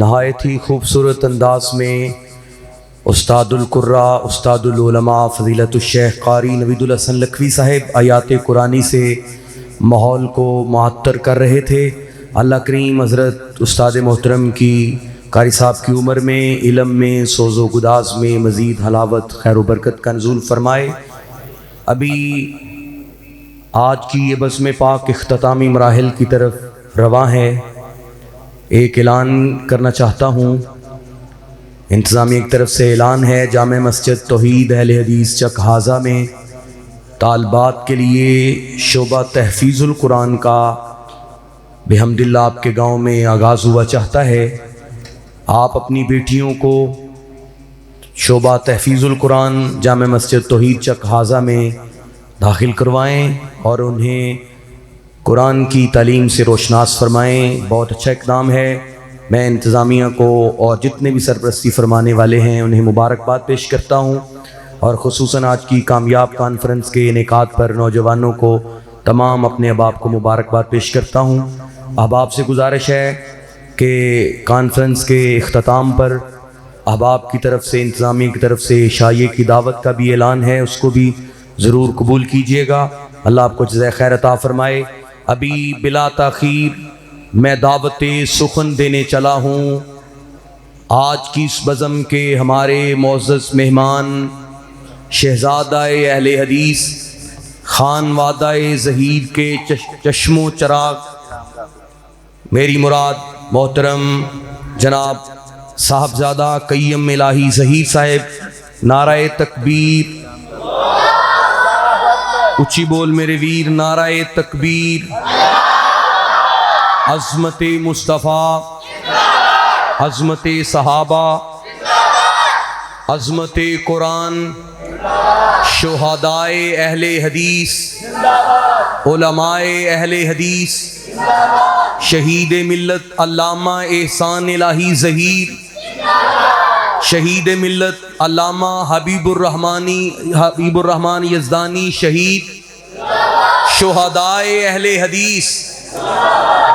نہایت ہی خوبصورت انداز میں استاد القراء استاد العلماء فضیلت الشیخ قاری نوید الحسن لکھوی صاحب آیات قرآنی سے ماحول کو معطر کر رہے تھے۔ اللہ کریم حضرت استاد محترم کی قاری صاحب کی عمر میں، علم میں، سوز و گداز میں مزید حلاوت خیر و برکت کا نزول فرمائے۔ ابھی آج کی یہ بزم پاک اختتامی مراحل کی طرف رواں ہے۔ ایک اعلان کرنا چاہتا ہوں، انتظامیہ کی طرف سے اعلان ہے، جامع مسجد توحید اہل حدیث چک ہازہ میں طالبات کے لیے شعبہ تحفیظ القرآن کا بحمد اللہ آپ کے گاؤں میں آغاز ہوا چاہتا ہے۔ آپ اپنی بیٹیوں کو شعبہ تحفیظ القرآن جامع مسجد توحید چک ہازہ میں داخل کروائیں اور انہیں قرآن کی تعلیم سے روشناس فرمائیں۔ بہت اچھا اقدام ہے۔ میں انتظامیہ کو اور جتنے بھی سرپرستی فرمانے والے ہیں انہیں مبارکباد پیش کرتا ہوں، اور خصوصاً آج کی کامیاب کانفرنس کے انعقاد پر نوجوانوں کو تمام اپنے احباب کو مبارکباد پیش کرتا ہوں۔ احباب سے گزارش ہے کہ کانفرنس کے اختتام پر احباب کی طرف سے، انتظامیہ کی طرف سے عشائیے کی دعوت کا بھی اعلان ہے، اس کو بھی ضرور قبول کیجیے گا۔ اللہ آپ کو جزائے خیر عطا فرمائے۔ ابھی بلا تاخیر میں دعوت سخن دینے چلا ہوں۔ آج کی اس بزم کے ہمارے معزز مہمان شہزادہ اہل حدیث خانوادہ ظہیر کے چشم و چراغ، میری مراد محترم جناب صاحبزادہ قیم الہی ظہیر صاحب، نعرہ تکبیر، اچھی بول میرے ویر، نعرہ تکبیر، عظمت مصطفیٰ، عظمت صحابہ، عظمت قرآن، شہدائے اہل حدیث، علماء اہل حدیث، شہید ملت علامہ احسان الہی ظہیر، شہید ملت علامہ حبیب الرحمن یزدانی شہید، شہدائے اہل حدیث،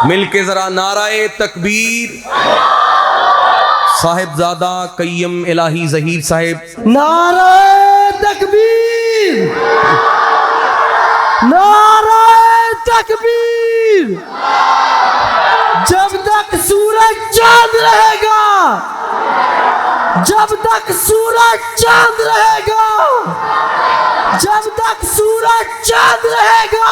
مل کے ذرا نعرہ تکبیر۔ صاحبزادہ قیم الہی ظہیر صاحب، نعرہ تکبیر، نعرہ تکبیر۔ جب تک سورج چاند رہے گا، جب تک سورج چاند رہے گا، جب تک سورج چاند رہے گا،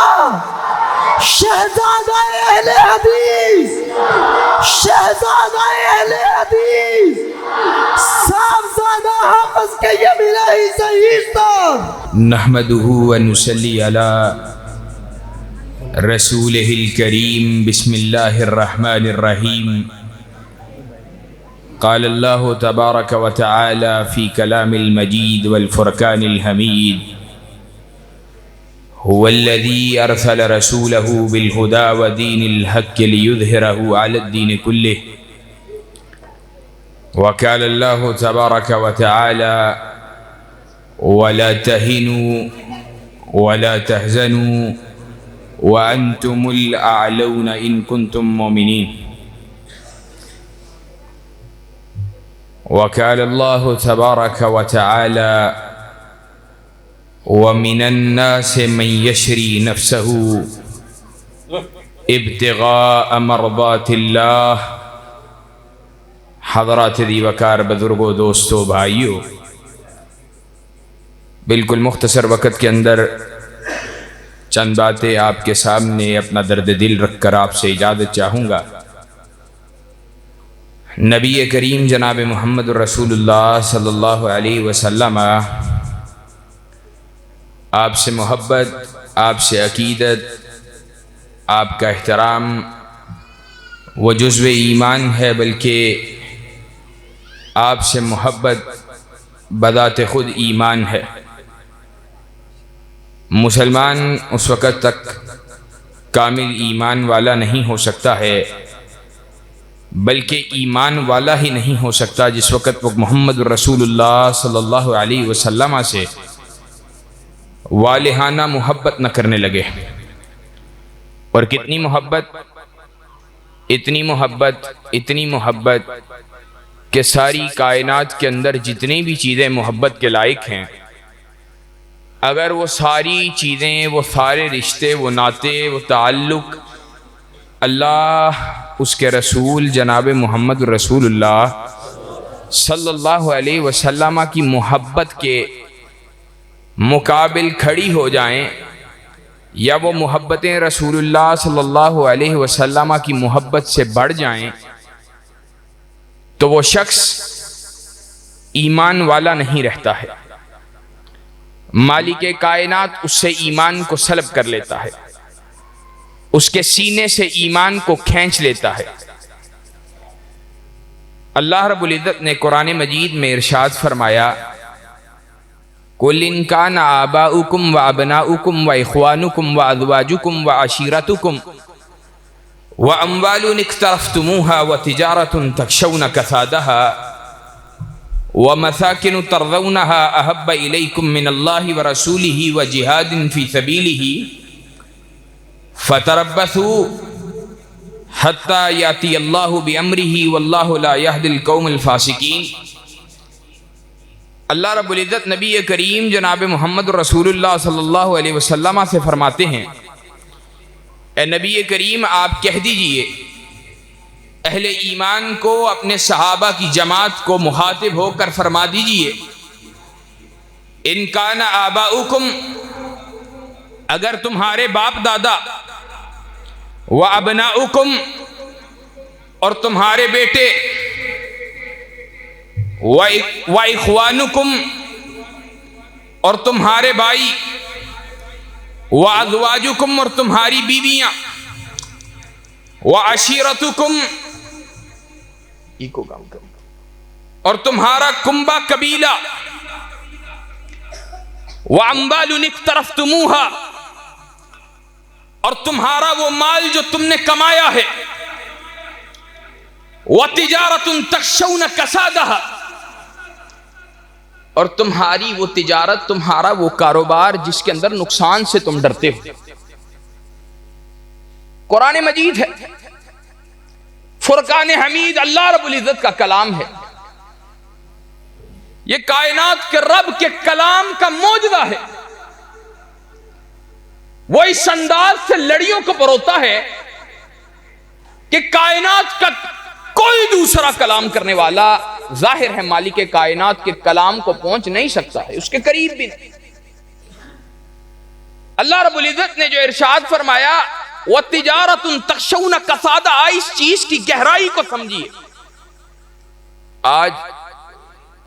شہزادہ اہل حدیث، شہزادہ اہل حدیث، صاحبزادہ حافظ قیم الہی ظہیر صاحب۔ نحمده ونصلي على رسوله الكريم بسم الله الرحمن الرحيم قال الله تبارك وتعالى في كلام المجيد والفرقان الحميد هو الذي أرسل رسوله بالهدى ودين الحق ليظهره على الدين كله وقال الله تبارك وتعالى ولا تهنوا ولا تحزنوا وأنتم الأعلون إن كنتم مؤمنين وقال الله تبارك وتعالى ومن الناس من يشري نفسه ابتغاء مرضات الله۔ حضرات دی وقار بزرگوں، دوستو، بھائیو، بالکل مختصر وقت کے اندر چند باتیں آپ کے سامنے اپنا درد دل رکھ کر آپ سے اجازت چاہوں گا۔ نبی کریم جناب محمد رسول اللہ صلی اللہ علیہ وسلم آپ سے محبت، آپ سے عقیدت، آپ کا احترام وہ جزو ایمان ہے، بلکہ آپ سے محبت بذات خود ایمان ہے۔ مسلمان اس وقت تک کامل ایمان والا نہیں ہو سکتا ہے، بلکہ ایمان والا ہی نہیں ہو سکتا جس وقت وہ محمد رسول اللہ صلی اللہ علیہ وسلم سے والہانہ محبت نہ کرنے لگے۔ اور کتنی محبت اتنی محبت کہ ساری کائنات کے اندر جتنی بھی چیزیں محبت کے لائق ہیں، اگر وہ ساری چیزیں، وہ سارے رشتے، وہ ناطے، وہ تعلق اللہ، اس کے رسول جناب محمد رسول اللہ صلی اللہ علیہ وسلم کی محبت کے مقابل کھڑی ہو جائیں، یا وہ محبتیں رسول اللہ صلی اللہ علیہ وسلم کی محبت سے بڑھ جائیں، تو وہ شخص ایمان والا نہیں رہتا ہے۔ مالک کائنات اس سے ایمان کو سلب کر لیتا ہے، اس کے سینے سے ایمان کو کھینچ لیتا ہے۔ اللہ رب العزت نے قرآن مجید میں ارشاد فرمایا، قُلْ إِنْ كَانَ آبَاؤُكُمْ وَأَبْنَاؤُكُمْ وَإِخْوَانُكُمْ وَأَزْوَاجُكُمْ وَعَشِيرَتُكُمْ وَأَمْوَالٌ اقْتَرَفْتُمُوهَا وَتِجَارَةٌ تَخْشَوْنَ كَسَادَهَا وَمَسَاكِنُ تَرْضَوْنَهَا أَحَبَّ إِلَيْكُمْ مِنَ اللَّهِ وَرَسُولِهِ وَجِهَادٍ فِي سَبِيلِهِ فَتَرَبَّصُوا حَتَّى يَأْتِيَ اللَّهُ بِأَمْرِهِ وَاللَّهُ لَا يَهْدِي الْقَوْمَ الْفَاسِقِينَ۔ اللہ رب العزت نبی کریم جناب محمد رسول اللہ صلی اللہ علیہ وسلم سے فرماتے ہیں، اے نبی کریم آپ کہہ دیجئے اہل ایمان کو، اپنے صحابہ کی جماعت کو مخاطب ہو کر فرما دیجئے، ان کان آباؤکم، اگر تمہارے باپ دادا، و ابناؤکم، اور تمہارے بیٹے، و اخوانکم، اور تمہارے بھائی، و ازواجکم، اور تمہاری بیویاں، و عشیرتکم، اور تمہارا کنبہ قبیلہ، و اموال اقترفتموہا، اور تمہارا وہ مال جو تم نے کمایا ہے، و تجارت تخشون کسادہا، اور تمہاری وہ تجارت، تمہارا وہ کاروبار جس کے اندر نقصان سے تم ڈرتے ہو۔ قرآن مجید ہے، فرقان حمید اللہ رب العزت کا کلام ہے، یہ کائنات کے رب کے کلام کا معجزہ ہے۔ وہ اس انداز سے لڑیوں کو پروتا ہے کہ کائنات کا کوئی دوسرا کلام کرنے والا، ظاہر ہے مالک کائنات کے کلام کو پہنچ نہیں سکتا ہے، اس کے قریب بھی نہیں۔ اللہ رب العزت نے جو ارشاد فرمایا، وَتِجَارَةٌ تَخْشَوْنَ كَسَادَهَا، اس چیز کی گہرائی کو سمجھیے۔ آج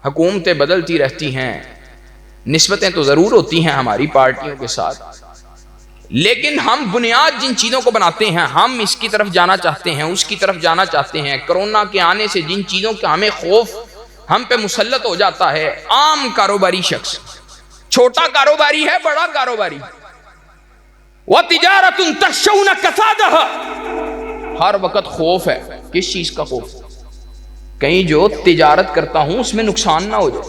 حکومتیں بدلتی رہتی ہیں، نسبتیں تو ضرور ہوتی ہیں ہماری پارٹیوں کے ساتھ، لیکن ہم بنیاد جن چیزوں کو بناتے ہیں، ہم اس کی طرف جانا چاہتے ہیں، اس کی طرف جانا چاہتے ہیں۔ کرونا کے آنے سے جن چیزوں کا ہمیں خوف ہم پہ مسلط ہو جاتا ہے، عام کاروباری شخص، چھوٹا کاروباری ہے، بڑا کاروباری، وَتِجَارَةٌ تَخْشَوْنَ كَسَادَهَا، ہر وقت خوف ہے۔ کس چیز کا خوف؟ کہیں جو تجارت کرتا ہوں اس میں نقصان نہ ہو جائے۔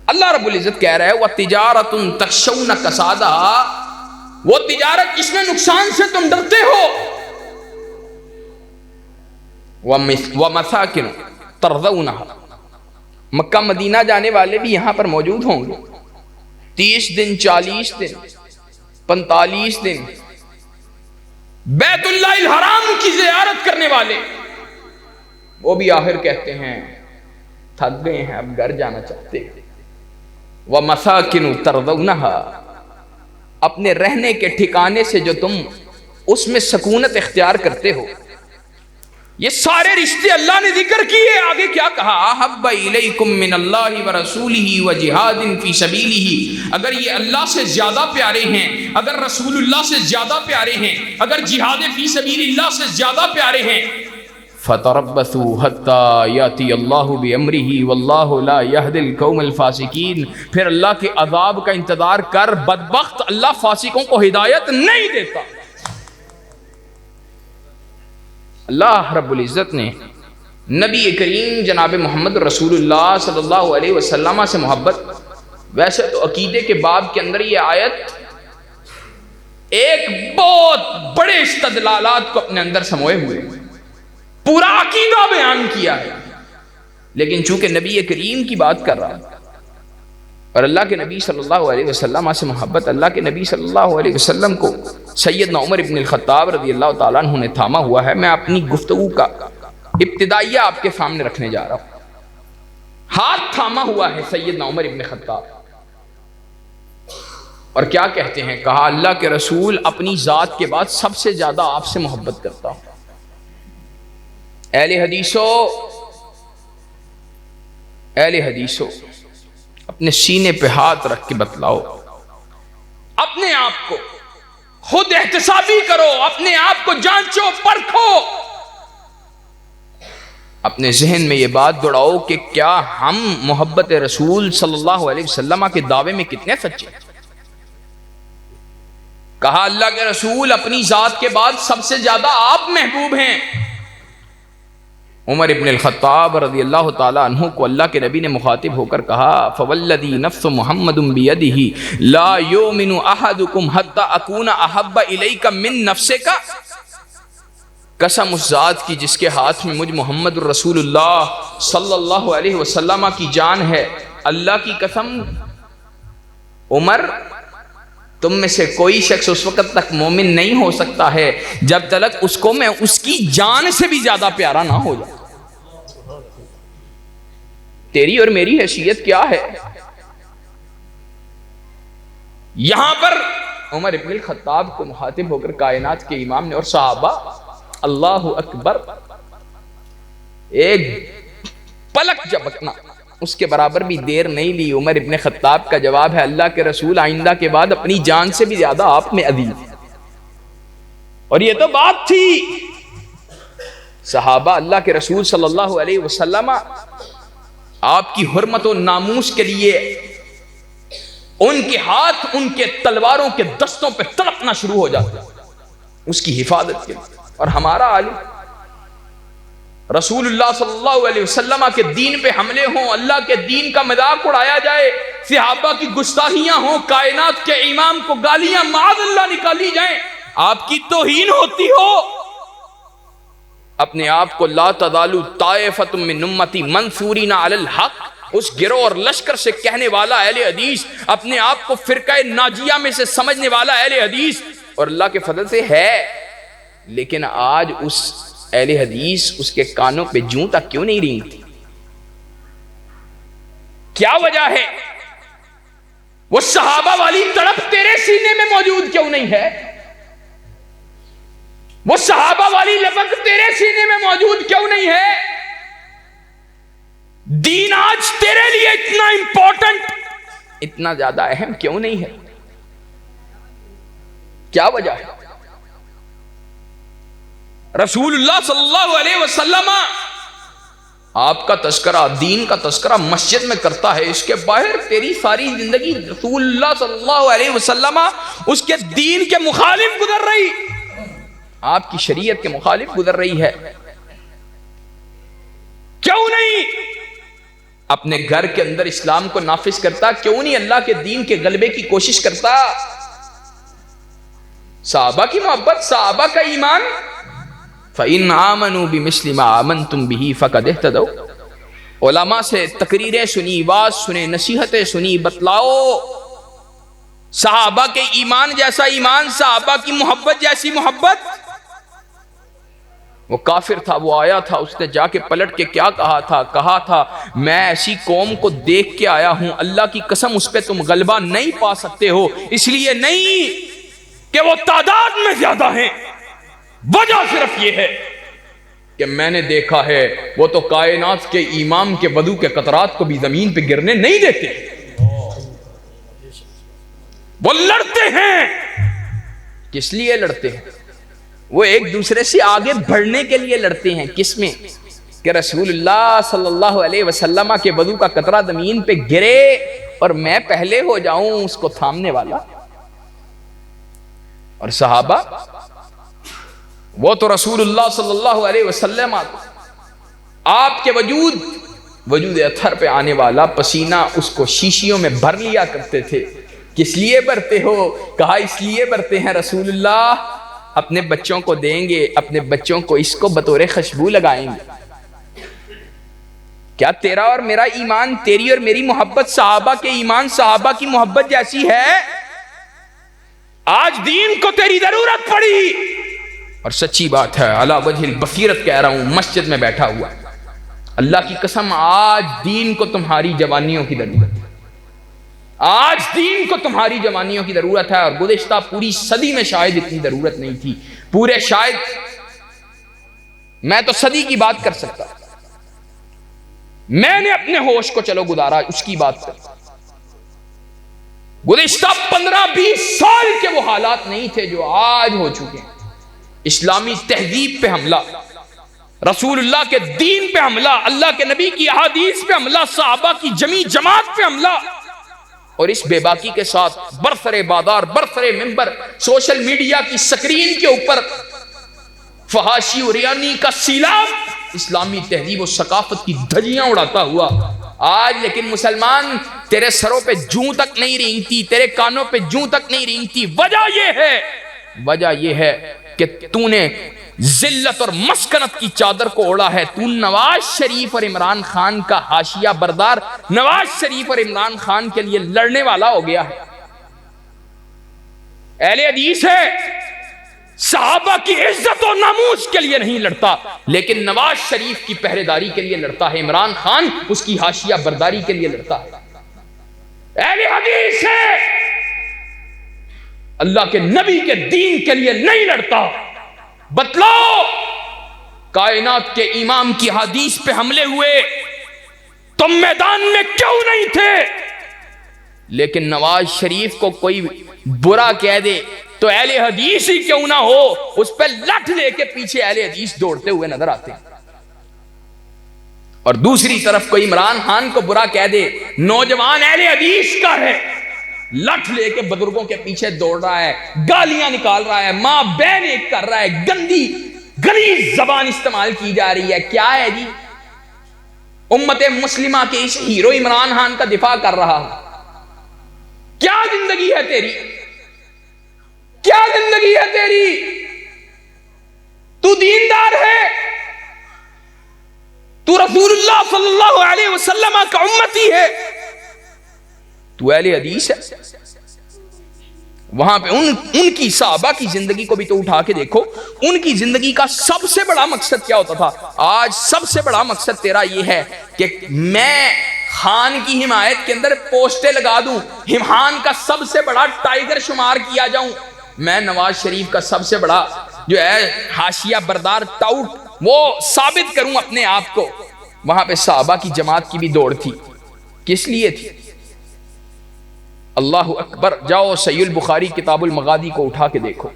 اللہ رب العزت کہہ رہا ہے وَتِجَارَةٌ تَخْشَوْنَ كَسَادَهَا، وہ تجارت جس میں نقصان سے تم ڈرتے ہو، وَمَسَاكِنُ تَرْضَوْنَهَا، مکہ مدینہ جانے والے بھی یہاں پر موجود ہوں گے، 30 دن 40 دن 45 دن بیت اللہ الحرام کی زیارت کرنے والے، وہ بھی آخر کہتے ہیں تھک گئے ہیں، اب گھر جانا چاہتے ہیں۔ وَمَسَاكِنُ تَرْضَوْنَهَا، اپنے رہنے کے ٹھکانے سے جو تم اس میں سکونت اختیار کرتے ہو۔ یہ سارے رشتے اللہ نے ذکر کیے، آگے کیا کہا؟ احب الیکم من اللہ ورسولہ وجہاد فی سبیلہ، اگر یہ اللہ سے زیادہ پیارے ہیں، اگر رسول اللہ سے زیادہ پیارے ہیں، اگر جہاد فی سبیل اللہ سے زیادہ پیارے ہیں، فتربصوا حتی یاتی اللہ بامرہ واللہ لا یہدی القوم الفاسقین، پھر اللہ کے عذاب کا انتظار کر، بدبخت اللہ فاسقوں کو ہدایت نہیں دیتا۔ اللہ رب العزت نے نبی کریم جناب محمد رسول اللہ صلی اللہ علیہ وسلم سے محبت، ویسے تو عقیدے کے باب کے اندر یہ آیت ایک بہت بڑے استدلالات کو اپنے اندر سموئے ہوئے، پورا عقیدہ بیان کیا ہے، لیکن چونکہ نبی کریم کی بات کر رہا اور اللہ کے نبی صلی اللہ علیہ وسلم سے محبت، اللہ کے نبی صلی اللہ علیہ وسلم کو سیدنا عمر ابن الخطاب رضی اللہ تعالیٰ عنہ نے تھاما ہوا ہے۔ میں اپنی گفتگو کا ابتدائیہ آپ کے سامنے رکھنے جا رہا ہوں۔ ہاتھ تھاما ہوا ہے سیدنا عمر ابن خطاب، اور کیا کہتے ہیں؟ کہا اللہ کے رسول اپنی ذات کے بعد سب سے زیادہ آپ سے محبت کرتا ہوں۔ اہل حدیثو اپنے سینے پہ ہاتھ رکھ کے بتلاؤ، اپنے آپ کو خود احتسابی کرو، اپنے آپ کو جانچو پرکھو، اپنے ذہن میں یہ بات دوڑاؤ کہ کیا ہم محبت رسول صلی اللہ علیہ وسلم کے دعوے میں کتنے سچے ہیں۔ کہا اللہ کے رسول اپنی ذات کے بعد سب سے زیادہ آپ محبوب ہیں۔ عمر ابن الخطاب رضی اللہ تعالیٰ عنہ کو اللہ کے نبی نے مخاطب ہو کر کہا فوالذی نفس محمد بیدہ لا یؤمن احدکم حتی اکون احب الیک من نفسک، قسم اس ذات کی جس کے ہاتھ میں مجھ محمد الرسول اللہ صلی اللہ علیہ وسلم کی جان ہے، اللہ کی قسم عمر تم میں سے کوئی شخص اس وقت تک مومن نہیں ہو سکتا ہے جب تک اس کو میں اس کی جان سے بھی زیادہ پیارا نہ ہو جائے۔ تیری اور میری حیثیت کیا ہے؟ یہاں پر عمر ابن الخطاب کو مخاطب ہو کر کائنات کے امام نے اور صحابہ اللہ اکبر ایک پلک جھپکنا اس کے برابر بھی دیر نہیں لی۔ عمر ابن خطاب کا جواب ہے اللہ کے رسول آئندہ کے بعد اپنی جان سے بھی زیادہ آپ میں عزیز ہیں۔ اور یہ تو بات تھی صحابہ اللہ کے رسول صلی اللہ علیہ وسلم آپ کی حرمت و ناموس کے لیے ان کے ہاتھ ان کے تلواروں کے دستوں پہ تڑپنا شروع ہو جاتا اس کی حفاظت کے لیے، اور ہمارا عالم رسول اللہ صلی اللہ علیہ وسلم کے دین پہ حملے ہوں، اللہ کے دین کا مذاق اڑایا جائے، صحابہ کی گستاخیاں ہوں، کائنات کے امام کو گالیاں معاذ اللہ نکالی جائیں، آپ کی توہین ہوتی ہو، اپنے آپ کو لا تزال طائفۃ من امتی منصورین علی الحق اس گروہ اور لشکر سے کہنے والا اہل حدیث، اپنے آپ کو فرقہ ناجیہ میں سے سمجھنے والا اہل حدیث، اور اللہ کے فضل سے ہے، لیکن آج اس اہل حدیث اس کے کانوں پہ جوں تک کیوں نہیں رینگتی؟ کیا وجہ ہے؟ وہ صحابہ والی تڑپ تیرے سینے میں موجود کیوں نہیں ہے؟ وہ صحابہ والی لپک تیرے سینے میں موجود کیوں نہیں ہے؟ دین آج تیرے لیے اتنا امپورٹنٹ، اتنا زیادہ اہم کیوں نہیں ہے؟ کیا وجہ ہے؟ رسول اللہ صلی اللہ علیہ وسلم آپ کا تذکرہ، دین کا تذکرہ مسجد میں کرتا ہے، اس کے باہر تیری ساری زندگی رسول اللہ صلی اللہ علیہ وسلم اس کے دین کے مخالف گزر رہی، آپ کی شریعت کے مخالف گزر رہی ہے، کیوں نہیں اپنے گھر کے اندر اسلام کو نافذ کرتا؟ کیوں نہیں اللہ کے دین کے غلبے کی کوشش کرتا؟ صحابہ کی محبت، صحابہ کا ایمان، فَإِنْ آمَنُوا بِمِثْلِ مَا آمَنْتُمْ بِهِ فَقَدْ اهْتَدَوْا۔ علماء سے تقریریں سنی، واز سنے، نصیحتیں سنی، بتلاؤ صحابہ کے ایمان جیسا ایمان، صحابہ کی محبت جیسی محبت۔ وہ کافر تھا، وہ آیا تھا، اس نے جا کے پلٹ کے کیا کہا تھا میں ایسی قوم کو دیکھ کے آیا ہوں، اللہ کی قسم اس پہ تم غلبہ نہیں پا سکتے ہو، اس لیے نہیں کہ وہ تعداد میں زیادہ ہیں، وجہ صرف یہ ہے کہ میں نے دیکھا ہے وہ تو کائنات کے امام کے وضو کے قطرات کو بھی زمین پہ گرنے نہیں دیتے، وہ لڑتے ہیں۔ کس لیے لڑتے ہیں؟ وہ ایک دوسرے سے آگے بڑھنے کے لیے لڑتے ہیں۔ کس میں؟ کہ رسول اللہ صلی اللہ علیہ وسلم کے وضو کا قطرہ زمین پہ گرے اور میں پہلے ہو جاؤں اس کو تھامنے والا۔ اور صحابہ وہ تو رسول اللہ صلی اللہ علیہ وسلم آپ کے وجود اطہر پہ آنے والا پسینہ اس کو شیشیوں میں بھر لیا کرتے تھے کس لیے برتے ہو؟ کہا اس لیے برتے ہیں رسول اللہ، اپنے بچوں کو دیں گے، اپنے بچوں کو اس کو بطور خوشبو لگائیں گے۔ کیا تیرا اور میرا ایمان، تیری اور میری محبت صحابہ کے ایمان، صحابہ کی محبت جیسی ہے؟ آج دین کو تیری ضرورت پڑی، اور سچی بات ہے، علی وجہ البصیرت کہہ رہا ہوں، مسجد میں بیٹھا ہوا، اللہ کی قسم آج دین کو تمہاری جوانیوں کی ضرورت ہے، آج دین کو تمہاری جوانیوں کی ضرورت ہے، اور گزشتہ پوری صدی میں شاید اتنی ضرورت نہیں تھی، پورے شاید میں تو صدی کی بات کر سکتا، میں نے اپنے ہوش کو چلو گزارا، اس کی بات کر، گزشتہ 15-20 سال کے وہ حالات نہیں تھے جو آج ہو چکے ہیں۔ اسلامی تہذیب پہ حملہ، رسول اللہ کے دین پہ حملہ، اللہ کے نبی کی احادیث پہ حملہ، صحابہ کی جمی جماعت پہ حملہ، اور اس بے باکی کے ساتھ برسر بازار، برسر منبر، سوشل میڈیا کی سکرین کے اوپر فحاشی و ریانی کا سیلاب اسلامی تہذیب و ثقافت کی دھجیاں اڑاتا ہوا آج۔ لیکن مسلمان، تیرے سروں پہ جوں تک نہیں رینگتی، تیرے کانوں پہ جوں تک نہیں رینگتی، وجہ یہ ہے کہ تو نے ذلت اور مسکنت کی چادر کو اوڑا ہے، تو نواز شریف اور عمران خان کا حاشیہ بردار، نواز شریف اور عمران خان کے لیے لڑنے والا ہو گیا ہے۔ اہل حدیث ہے، صحابہ کی عزت و ناموس کے لیے نہیں لڑتا، لیکن نواز شریف کی پہرے داری کے لیے لڑتا ہے، عمران خان اس کی حاشیہ برداری کے لیے لڑتا ہے۔ اہل حدیث ہے، اللہ کے نبی کے دین کے لیے نہیں لڑتا۔ بتلاؤ، کائنات کے امام کی حدیث پہ حملے ہوئے، تم میدان میں کیوں نہیں تھے؟ لیکن نواز شریف کو کوئی برا کہہ دے تو اہل حدیث ہی کیوں نہ ہو، اس پہ لٹھ لے کے پیچھے اہل حدیث دوڑتے ہوئے نظر آتے ہیں۔ اور دوسری طرف کوئی عمران خان کو برا کہہ دے، نوجوان اہل حدیث کا ہے، لٹھ لے کے بزرگوں کے پیچھے دوڑ رہا ہے، گالیاں نکال رہا ہے، ماں بہن ایک کر رہا ہے، گندی غلیظ زبان استعمال کی جا رہی ہے۔ کیا ہے جی؟ امت مسلمہ کے اس ہیرو عمران خان کا دفاع کر رہا ہے۔ کیا زندگی ہے تیری؟ کیا زندگی ہے تیری؟ تو دیندار ہے، تو رسول اللہ صلی اللہ علیہ وسلم کا امتی ہے، تو اہل حدیث ہے۔ وہاں پہ ان کی صحابہ کی زندگی کو بھی تو اٹھا کے دیکھو، ان کی زندگی کا سب سے بڑا مقصد کیا ہوتا تھا؟ آج سب سے بڑا مقصد تیرا یہ ہے کہ میں خان کی حمایت کے اندر پوسٹیں لگا دوں، خان کا سب سے بڑا ٹائیگر شمار کیا جاؤں، میں نواز شریف کا سب سے بڑا جو ہے حاشیہ بردار ٹاؤٹ وہ ثابت کروں اپنے آپ کو۔ وہاں پہ صحابہ کی جماعت کی بھی دوڑ تھی، کس لیے تھی؟ اللہ اکبر، جاؤ صحیح البخاری کتاب المغازی کو اٹھا کے دیکھو،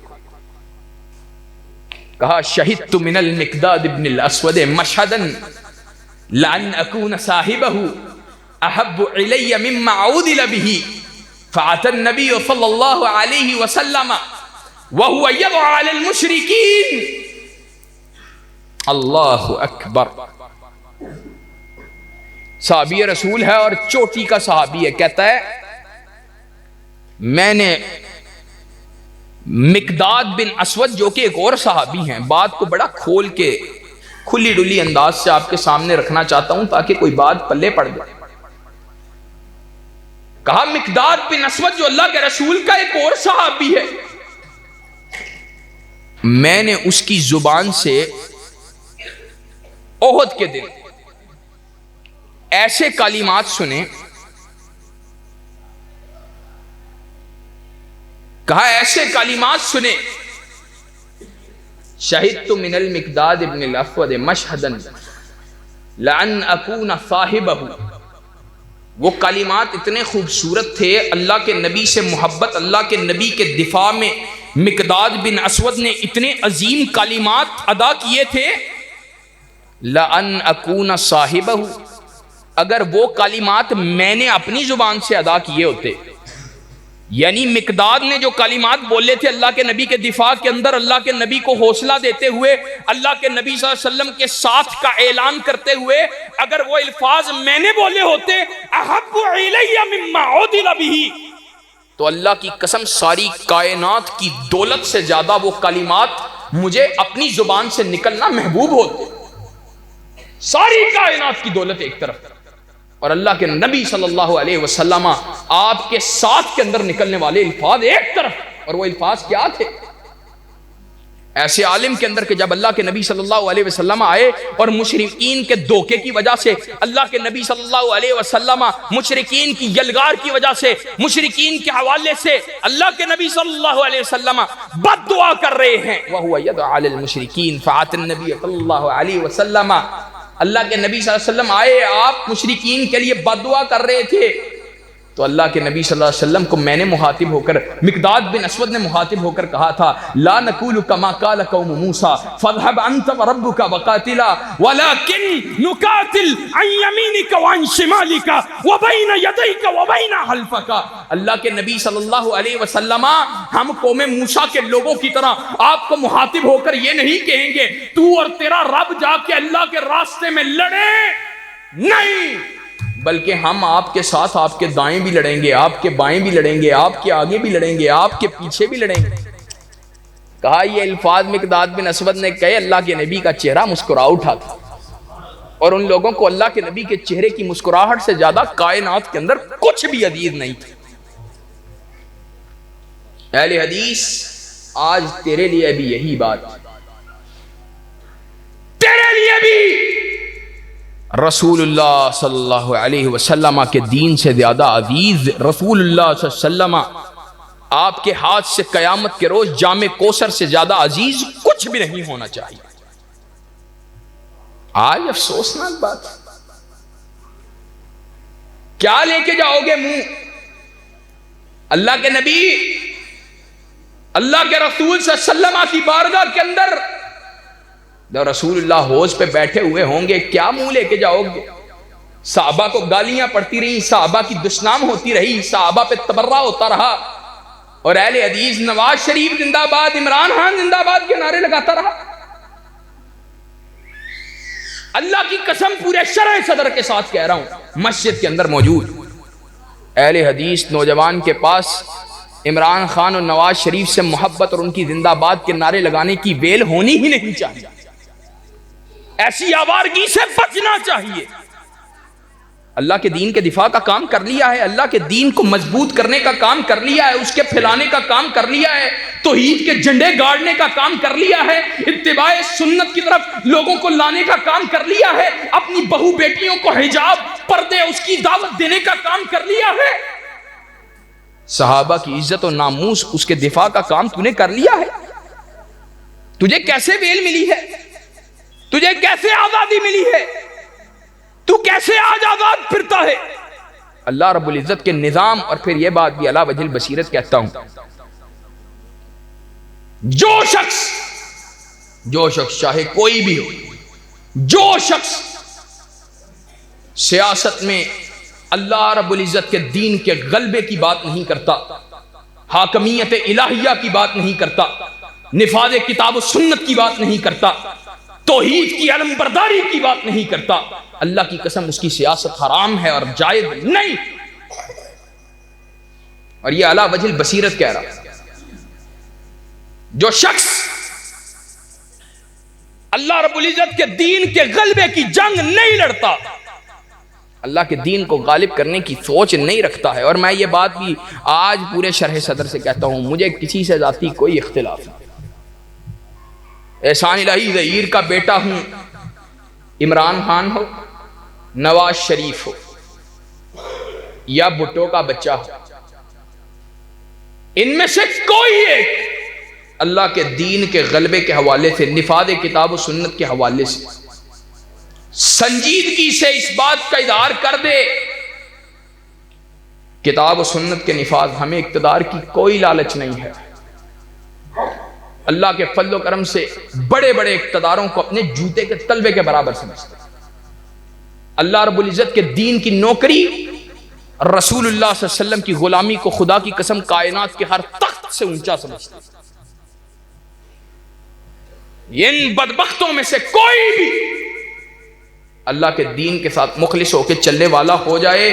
کہا شہدت من المقداد ابن الاسود مشہدا لان اکون صاحبہ احب الی مما عودل به فاتى النبی صلی اللہ علیہ وسلم وهو يدعو على المشركين۔ اللہ اکبر، صحابی رسول ہے اور چوٹی کا صحابی ہے، کہتا ہے میں نے مقداد بن اسود جو کہ ایک اور صحابی ہیں، بات کو بڑا کھول کے کھلی ڈلی انداز سے آپ کے سامنے رکھنا چاہتا ہوں تاکہ کوئی بات پلے پڑ جائے۔ کہا مقداد بن اسود جو اللہ کے رسول کا ایک اور صحابی ہے، میں نے اس کی زبان سے احد کے دن ایسے کلمات سنے، کہا ایسے کلمات سنے، شہدت من المقداد ابن الاسود مشہدا لان اکون صاحبہ۔ وہ کلمات اتنے خوبصورت تھے، اللہ کے نبی سے محبت، اللہ کے نبی کے دفاع میں مقداد بن اسود نے اتنے عظیم کلمات ادا کیے تھے، لان اکون صاحبہ، اگر وہ کلمات میں نے اپنی زبان سے ادا کیے ہوتے، یعنی مقداد نے جو کلمات بولے تھے اللہ کے نبی کے دفاع کے اندر، اللہ کے نبی کو حوصلہ دیتے ہوئے، اللہ کے نبی صلی اللہ علیہ وسلم کے ساتھ کا اعلان کرتے ہوئے، اگر وہ الفاظ میں نے بولے ہوتے، احب الی مما عودل به، تو اللہ کی قسم ساری کائنات کی دولت سے زیادہ وہ کلمات مجھے اپنی زبان سے نکلنا محبوب ہوتے. ساری کائنات کی دولت ایک طرف اور اللہ کے نبی صلی اللہ علیہ وسلم آپ کے ساتھ کے اندر نکلنے والے الفاظ ایک طرف. اور وہ الفاظ کیا تھے؟ ایسے عالم کے اندر کہ جب اللہ کے نبی صلی اللہ علیہ وسلم آئے اور مشرکین کے دھوکے کی وجہ سے اللہ کے نبی صلی اللہ علیہ وسلم مشرکین کی یلغار کی وجہ سے مشرکین کے حوالے سے اللہ کے نبی صلی اللہ علیہ وسلم بد دعا کر رہے ہیں. وَهُوَ يَدْعُو عَلَى الْمُشْرِكِينَ فَأَتَى النَّبِيَّ صلی اللہ علیہ وسلم. اللہ کے نبی صلی اللہ علیہ وسلم آئے, آپ مشرکین کے لیے بد دعا کر رہے تھے. تو اللہ کے نبی صلی اللہ علیہ وسلم کو میں نے مخاطب ہو کر, مقداد بن اسود نے مخاطب ہو کر کہا تھا, لا نقول کما قال قوم موسیٰ فاذهب انت وربك وقاتلا ولكن نقاتل عن يمينك وعن شمالك وبين يديك وبين حلفك. اللہ کے نبی صلی اللہ علیہ وسلم ہم قوم موسیٰ کے لوگوں کی طرح آپ کو مخاطب ہو کر یہ نہیں کہیں گے تو اور تیرا رب جا کے اللہ کے راستے میں لڑے, نہیں, بلکہ ہم آپ کے ساتھ آپ کے دائیں بھی لڑیں گے, آپ کے بائیں بھی لڑیں گے, آپ کے آگے بھی لڑیں گے, آپ کے پیچھے بھی لڑیں گے. کہا یہ الفاظ مقداد بن اسود نے کہے, اللہ کے نبی کا چہرہ مسکرا اٹھا تھا. اور ان لوگوں کو اللہ کے نبی کے چہرے کی مسکراہٹ سے زیادہ کائنات کے اندر کچھ بھی عزیز نہیں تھا. اہل حدیث, آج تیرے لیے بھی یہی بات, تیرے لیے بھی رسول اللہ صلی اللہ علیہ وسلم کے دین سے زیادہ عزیز, رسول اللہ صلی اللہ علیہ وسلم آپ کے ہاتھ سے قیامت کے روز جام کوثر سے زیادہ عزیز کچھ بھی نہیں ہونا چاہیے. آج افسوسناک بات, کیا لے کے جاؤ گے منہ؟ اللہ کے نبی, اللہ کے رسول صلی اللہ علیہ وسلم کی بارگاہ کے اندر رسول اللہ حوض پہ بیٹھے ہوئے ہوں گے, کیا منہ لے کے جاؤ گے؟ صحابہ کو گالیاں پڑتی رہی, صحابہ کی دشنام ہوتی رہی, صحابہ پہ تبرہ ہوتا رہا, اور اہل حدیث نواز شریف زندہ باد, عمران خان زندہ باد کے نعرے لگاتا رہا. اللہ کی قسم پورے شرح صدر کے ساتھ کہہ رہا ہوں, مسجد کے اندر موجود اہل حدیث نوجوان کے پاس عمران خان اور نواز شریف سے محبت اور ان کی زندہ باد کے نعرے لگانے کی ویل ہونی ہی نہیں چاہیے. ایسی آوارگی سے بچنا چاہیے. اللہ کے دین کے دفاع کا کام کر لیا ہے, اللہ کے دین کو مضبوط کرنے کا کام کر لیا ہے, اس کے پھیلانے کا کام کر لیا ہے, توحید کے جھنڈے گاڑنے کا کام کر لیا ہے, اتباع سنت کی طرف لوگوں کو لانے کا کام کر لیا ہے, اپنی بہو بیٹیوں کو حجاب پردے اس کی دعوت دینے کا کام کر لیا ہے, صحابہ کی عزت و ناموس اس کے دفاع کا کام تو نے کر لیا ہے. تجھے کیسے ویل ملی ہے؟ تجھے کیسے آزادی ملی ہے؟ تو کیسے آج آزاد پھرتا ہے؟ اللہ رب العزت کے نظام. اور پھر یہ بات بھی علی وجہ البصیرت کہتا ہوں, جو شخص چاہے کوئی بھی ہو, جو شخص سیاست میں اللہ رب العزت کے دین کے غلبے کی بات نہیں کرتا, حاکمیت الہیہ کی بات نہیں کرتا, نفاذ کتاب و سنت کی بات نہیں کرتا, توحید کی علم برداری کی بات نہیں کرتا, اللہ کی قسم اس کی سیاست حرام ہے اور جائز نہیں. اور یہ اعلیٰ وجہ البصیرت کہہ رہا, جو شخص اللہ رب العزت کے دین کے غلبے کی جنگ نہیں لڑتا, اللہ کے دین کو غالب کرنے کی سوچ نہیں رکھتا ہے. اور میں یہ بات بھی آج پورے شرح صدر سے کہتا ہوں, مجھے کسی سے ذاتی کوئی اختلاف نہیں. احسان الہی ظہیر کا بیٹا ہوں, عمران خان ہو, نواز شریف ہو, یا بھٹو کا بچہ ہو, ان میں سے کوئی ایک اللہ کے دین کے غلبے کے حوالے سے, نفاذ کتاب و سنت کے حوالے سے سنجیدگی سے اس بات کا اظہار کر دے, کتاب و سنت کے نفاذ, ہمیں اقتدار کی کوئی لالچ نہیں ہے. اللہ کے فضل و کرم سے بڑے بڑے اقتداروں کو اپنے جوتے کے تلوے کے برابر سمجھتے ہیں. اللہ رب العزت کے دین کی نوکری, رسول اللہ صلی اللہ علیہ وسلم کی غلامی کو خدا کی قسم کائنات کے ہر تخت سے اونچا سمجھتے ہیں. ان بدبختوں میں سے کوئی بھی اللہ کے دین کے ساتھ مخلص ہو کے چلنے والا ہو جائے,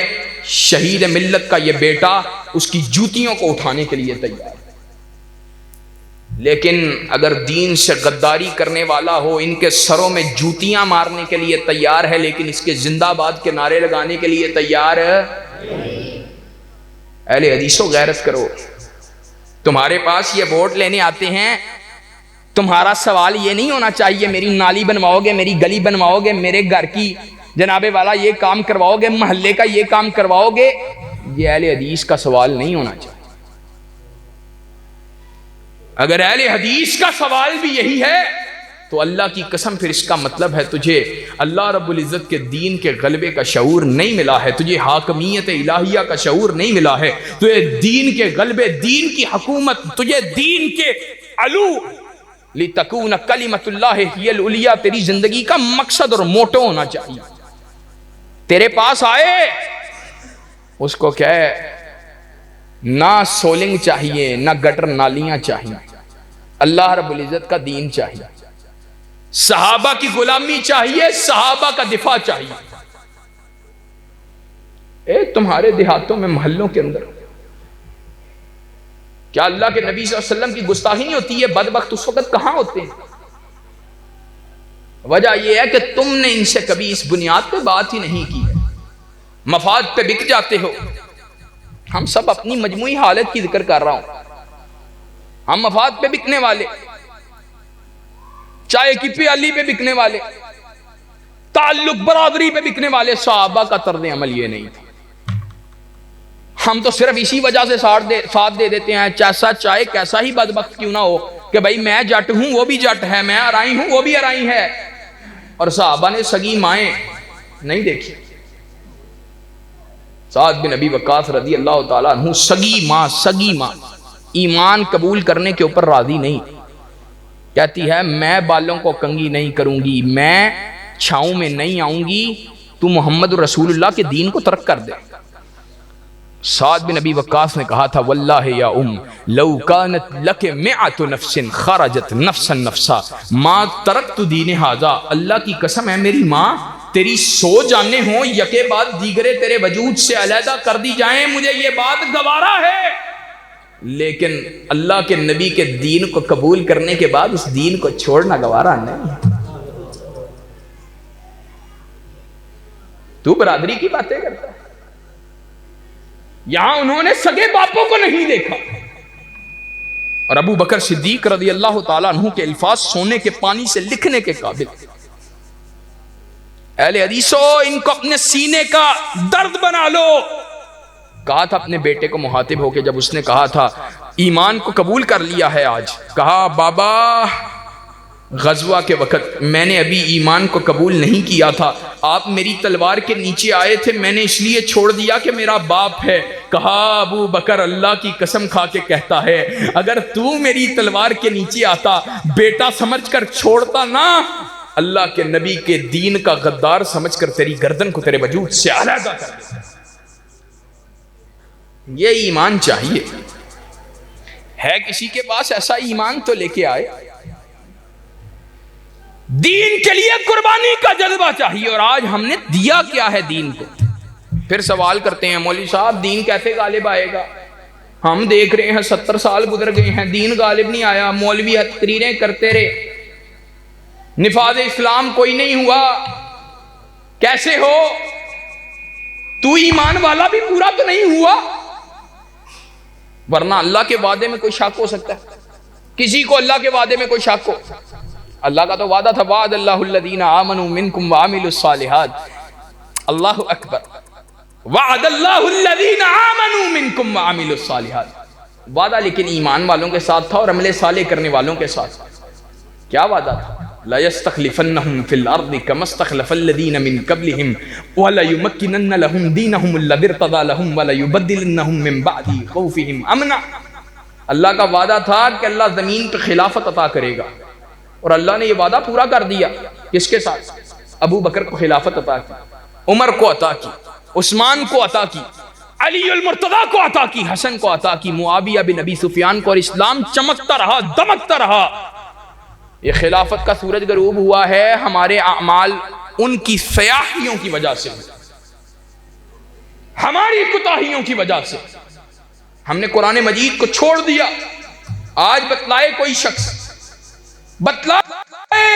شہید ملت کا یہ بیٹا اس کی جوتیوں کو اٹھانے کے لیے تیار. لیکن اگر دین سے غداری کرنے والا ہو، ان کے سروں میں جوتیاں مارنے کے لیے تیار ہے لیکن اس کے زندہ باد کے نعرے لگانے کے لیے تیار ہے. اہل حدیثوں غیرت کرو. تمہارے پاس یہ ووٹ لینے آتے ہیں، تمہارا سوال یہ نہیں ہونا چاہیے میری نالی بنواؤ گے، میری گلی بنواؤ گے، میرے گھر کی جناب والا یہ کام کرواؤ گے، محلے کا یہ کام کرواؤ گے. یہ اہل حدیث کا سوال نہیں ہونا چاہیے. اگر اہل حدیث کا سوال بھی یہی ہے تو اللہ کی قسم پھر اس کا مطلب ہے تجھے اللہ رب العزت کے دین کے غلبے کا شعور نہیں ملا ہے، تجھے حاکمیت الہیہ کا شعور نہیں ملا ہے، تجھے دین کے غلبے، دین کی حکومت، تجھے دین کے علو لِتَكُونَ كَلِمَةُ اللَّهِ هِيَ الْعُلْيَا، تیری زندگی کا مقصد اور موٹو ہونا چاہیے. تیرے پاس آئے اس کو کہے نہ سولنگ چاہیے، نہ گٹر نالیاں چاہیے، اللہ رب العزت کا دین چاہیے، صحابہ کی غلامی چاہیے، صحابہ کا دفاع چاہیے. تمہارے دیہاتوں میں محلوں کے اندر کیا اللہ کے نبی صلی اللہ علیہ وسلم کی گستاخی نہیں ہوتی ہے؟ بدبخت اس وقت کہاں ہوتے ہیں؟ وجہ یہ ہے کہ تم نے ان سے کبھی اس بنیاد پہ بات ہی نہیں کی. مفاد پہ بک جاتے ہو. ہم سب اپنی مجموعی حالت کی ذکر کر رہا ہوں. ہم مفاد پہ بکنے والے، چائے کی پیالی پہ بکنے والے، تعلق برادری پہ بکنے والے. صحابہ کا طرز عمل یہ نہیں تھا. ہم تو صرف اسی وجہ سے ساتھ دے دیتے ہیں، جیسا چاہے کیسا ہی بدبخت کیوں نہ ہو، کہ بھائی میں جٹ ہوں وہ بھی جٹ ہے، میں ارائی ہوں وہ بھی ارائی ہے. اور صحابہ نے سگی مائیں نہیں دیکھی. سعد بن ابی وقاص رضی اللہ تعالیٰ عنہ سگی ماں ایمان قبول کرنے کے اوپر راضی نہیں. کہتی ہے میں بالوں کو کنگھی نہیں کروں گی، میں چھاؤں میں نہیں آؤں گی، تو محمد رسول اللہ کے دین کو ترک کر دے. سعد بن ابی وقاص نے کہا تھا واللہ یا لو کانت لک مئۃ نفس خرجت نفسا نفسا ما ترکت دین ھذا. اللہ کی قسم ہے میری ماں، تیری 100 جانیں ہوں یکے بعد دیگرے تیرے وجود سے علیحدہ کر دی جائیں، مجھے یہ بات گوارا ہے، لیکن اللہ کے نبی کے دین کو قبول کرنے کے بعد اس دین کو چھوڑنا گوارا نہیں. تو برادری کی باتیں کرتا ہے. یہاں انہوں نے سگے باپوں کو نہیں دیکھا. اور ابو بکر صدیق رضی اللہ تعالیٰ عنہ کے الفاظ سونے کے پانی سے لکھنے کے قابل. اہل حدیثو ان کو اپنے سینے کا درد بنا لو. کہا تھا اپنے بیٹے کو مخاطب ہو کے، جب اس نے کہا تھا ایمان کو قبول کر لیا ہے آج، کہا بابا غزوہ کے وقت میں نے ابھی ایمان کو قبول نہیں کیا تھا، آپ میری تلوار کے نیچے آئے تھے، میں نے اس لیے چھوڑ دیا کہ میرا باپ ہے. کہا ابو بکر اللہ کی قسم کھا کے کہتا ہے اگر تو میری تلوار کے نیچے آتا، بیٹا سمجھ کر چھوڑتا نا، اللہ کے نبی کے دین کا غدار سمجھ کر تیری گردن کو تیرے وجود سے علیحدہ کر دیتا. یہ ایمان چاہیے. ہے کسی کے پاس ایسا ایمان تو لے کے آئے. دین کے لیے قربانی کا جذبہ چاہیے. اور آج ہم نے دیا کیا ہے دین کو؟ پھر سوال کرتے ہیں مولوی صاحب دین کیسے غالب آئے گا؟ ہم دیکھ رہے ہیں 70 سال گزر گئے ہیں، دین غالب نہیں آیا. مولوی تقریریں کرتے رہے، نفاذ اسلام کوئی نہیں ہوا. کیسے ہو؟ تو ایمان والا بھی پورا تو نہیں ہوا. ورنہ اللہ کے وعدے میں کوئی شک ہو سکتا ہے؟ کسی کو اللہ کے وعدے میں کوئی شک ہو؟ اللہ کا تو وعدہ تھا وعد اللہ الذین آمنوا منکم وعملوا الصالحات. اللہ اکبر. وعد اللہ الذین آمنوا منکم وعملوا الصالحات. وعدہ لیکن ایمان والوں کے ساتھ تھا اور عمل صالح کرنے والوں کے ساتھ. کیا وعدہ تھا؟ لَيَسْتَخْلِفَنَّهُمْ فِي الْأَرْضِ كَمَا اسْتَخْلَفَ الَّذِينَ مِنْ قَبْلِهِمْ وَلَيُمَكِّنَنَّ لَهُمْ دِينَهُمُ الَّذِي ارْتَضَىٰ لَهُمْ وَلَيُبَدِّلَنَّهُمْ مِنْ بَعْدِ خَوْفِهِمْ أَمْنًا. اللہ کا وعدہ تھا کہ اللہ زمین پہ خلافت عطا کرے گا، اور اللہ نے یہ وعدہ پورا کر دیا. کس کے ساتھ؟ ابو بکر کو خلافت عطا کی، عمر کو عطا کی، عثمان کو عطا کی، علی المرتضیٰ کو عطا کی، حسن کو عطا کی، معاویہ بن ابی سفیان کو. اور اسلام چمکتا رہا، دمکتا رہا. یہ خلافت کا سورج غروب ہوا ہے ہمارے اعمال ان کی سیاحیوں کی وجہ سے، ہماری کوتاہیوں کی وجہ سے. ہم نے قرآن مجید کو چھوڑ دیا. آج بتلائے کوئی شخص، بتلائے.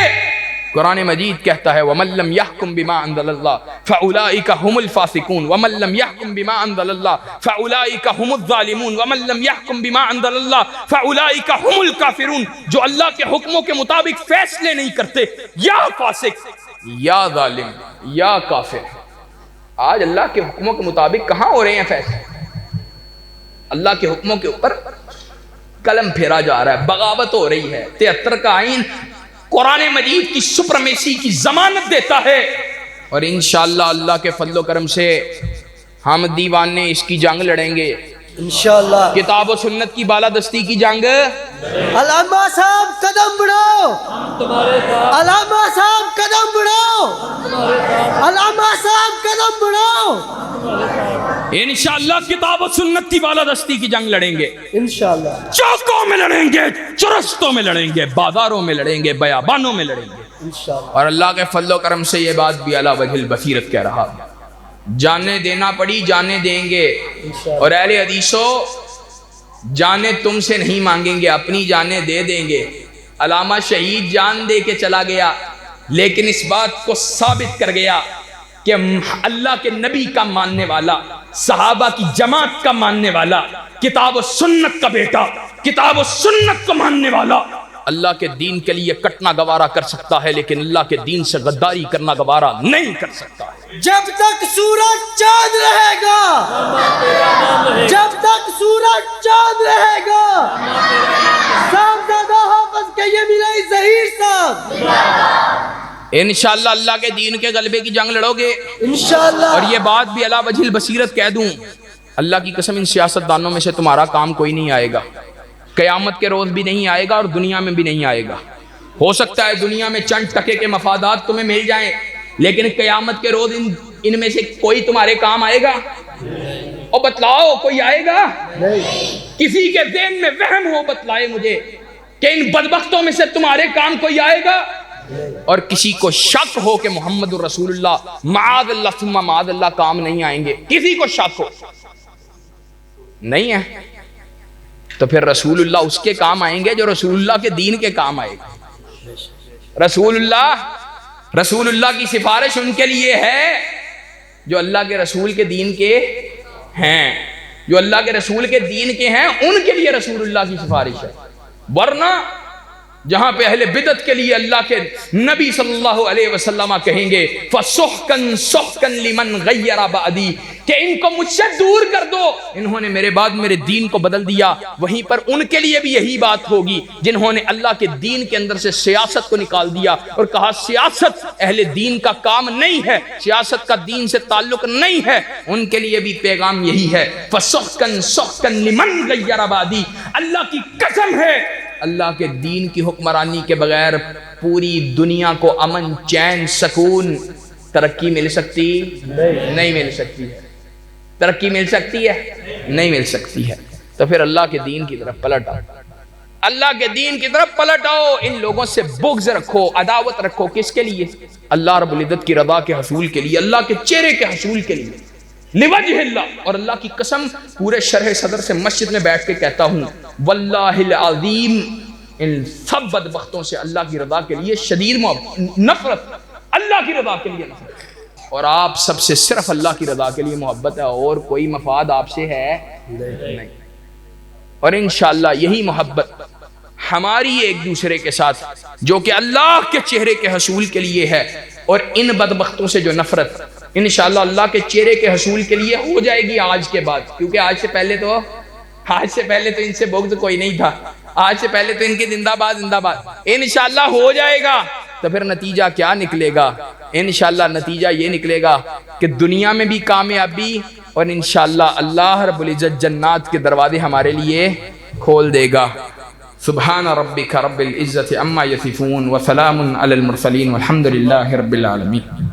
قرآن مجید کہتا ہے وَمَن لَّمْ يَحْكُم بِمَا أَنزَلَ اللَّهُ فَأُولَٰئِكَ هُمُ الْفَاسِقُونَ وَمَن لَّمْ يَحْكُم بِمَا أَنزَلَ اللَّهُ فَأُولَٰئِكَ هُمُ الظَّالِمُونَ وَمَن لَّمْ يَحْكُم بِمَا أَنزَلَ اللَّهُ فَأُولَٰئِكَ هُمُ الْكَافِرُونَ. جو اللہ کے حکموں کے مطابق فیصلے نہیں کرتے، یا فاسق یا ظالم یا کافر. آج اللہ کے حکموں کے مطابق کہاں ہو رہے ہیں فیصلے؟ اللہ کے حکموں کے اوپر قلم پھیرا جا رہا ہے، بغاوت ہو رہی ہے. 73 کا آئین قرآن مجید کی سپرمیسی کی ضمانت دیتا ہے، اور انشاءاللہ اللہ کے فضل و کرم سے ہم دیوانے اس کی جنگ لڑیں گے انشاءاللہ. کتاب و سنت کی بالادستی کی جنگ. علامہ صاحب قدم بڑھاؤ، علامہ صاحب قدم بڑھاؤ، علامہ صاحب قدم بڑھاؤ. انشاءاللہ کتاب و سنت کی بالادستی کی جنگ لڑیں گے. انشاءاللہ چوکوں میں لڑیں گے، چرستوں میں لڑیں گے، بازاروں میں لڑیں گے، بیابانوں میں لڑیں گے. انشاءاللہ. اور اللہ کے فضل و کرم سے یہ بات بھی علی وجہ البصیرت کہہ رہا. جانیں دینا پڑی جانیں دیں گے. اور اہل حدیثو، جانیں تم سے نہیں مانگیں گے، اپنی جانیں دے دیں گے. علامہ شہید جان دے کے چلا گیا، لیکن اس بات کو ثابت کر گیا کہ اللہ کے نبی کا ماننے والا، صحابہ کی جماعت کا ماننے والا، کتاب و سنت کا بیٹا، کتاب و سنت کو ماننے والا اللہ کے دین کے لیے کٹنا گوارا کر سکتا ہے، لیکن اللہ کے دین سے غداری کرنا گوارا نہیں کر سکتا ہے. جب تک سورج چاند رہے گا، جب تک سورج چاند رہے گا. صاحبزادہ حافظ کے یہ ملائی ظہیر صاحب، انشاءاللہ اللہ کے دین کے غلبے کی جنگ لڑو گے انشاءاللہ. اور یہ بات بھی علی وجہ البصیرت کہہ دوں، اللہ کی قسم ان سیاست دانوں میں سے تمہارا کام کوئی نہیں آئے گا. قیامت کے روز بھی نہیں آئے گا اور دنیا میں بھی نہیں آئے گا. ہو سکتا ہے دنیا میں چند ٹکے کے مفادات تمہیں مل جائیں، لیکن قیامت کے روز ان میں سے کوئی تمہارے کام آئے گا؟ اور بتلاؤ کوئی آئے گا؟ کسی کے ذہن میں وہم ہو بتلائے مجھے کہ ان بدبختوں میں سے تمہارے کام کوئی آئے گا؟ اور کسی کو شک ہو کہ محمد الرسول اللہ معاذ اللہ ثم معاذ اللہ کام نہیں آئیں گے، کسی کو شک ہو نہیں ہے، تو پھر رسول اللہ اس کے کام آئیں گے جو رسول اللہ کے دین کے کام آئے گا. رسول اللہ کی سفارش ان کے لیے ہے جو اللہ کے رسول کے دین کے ہیں، جو اللہ کے رسول کے دین کے ہیں ان کے لیے رسول اللہ کی سفارش ہے. ورنہ جہاں پہ اہل بدعت کے لیے اللہ کے نبی صلی اللہ علیہ وسلم کہیں گے فَسُحْقًا سُحْقًا لِمَنْ غَيَّرَ بَعْدِي، کہ ان کو مجھ سے دور کر دو، انہوں نے میرے بعد میرے دین کو بدل دیا. وہیں پر ان کے لیے بھی یہی بات ہوگی جنہوں نے اللہ کے دین کے اندر سے سیاست کو نکال دیا اور کہا سیاست اہل دین کا کام نہیں ہے، سیاست کا دین سے تعلق نہیں ہے. ان کے لیے بھی پیغام یہی ہے فَسُحْقًا سُحْقًا لِمَنْ غَيَّرَ بَعْدِي. اللہ کی قسم ہے اللہ کے دین کی حکمرانی کے بغیر پوری دنیا کو امن، چین، سکون، ترقی مل سکتی نہیں مل سکتی ہے. ترقی مل سکتی ہے نہیں مل سکتی ہے. تو پھر اللہ کے دین کی طرف پلٹ آؤ، اللہ کے دین کی طرف پلٹ آؤ. ان لوگوں سے بغض رکھو، عداوت رکھو. کس کے لیے؟ اللہ رب العزت کی رضا کے حصول کے لیے، اللہ کے چہرے کے حصول کے لیے، لوجہ اللہ. اور اللہ کی قسم پورے شرح صدر سے مسجد میں بیٹھ کے کہتا ہوں واللہ العظیم، ان سب بدبختوں سے اللہ کی رضا کے لیے شدید نفرت، اللہ کی رضا کے لیے نفرت. اور آپ سب سے صرف اللہ کی رضا کے لیے محبت ہے، اور کوئی مفاد آپ سے ہے نہیں. اور انشاءاللہ یہی محبت ہماری ایک دوسرے کے ساتھ جو کہ اللہ کے چہرے کے حصول کے لیے ہے، اور ان بدبختوں سے جو نفرت انشاءاللہ اللہ کے چہرے کے حصول کے لیے ہو جائے گی آج کے بعد. کیونکہ آج سے پہلے تو ان سے بغض کوئی نہیں تھا، آج سے پہلے تو ان کے زندہ باد زندہ باد. انشاءاللہ ہو جائے گا. تو پھر نتیجہ کیا نکلے گا؟ انشاءاللہ نتیجہ یہ نکلے گا کہ دنیا میں بھی کامیابی، اور انشاءاللہ اللہ رب العزت جنات کے دروازے ہمارے لیے کھول دے گا. سبحان ربک رب العزت عما یصفون وسلام علی المرسلین والحمد للہ رب العالمین.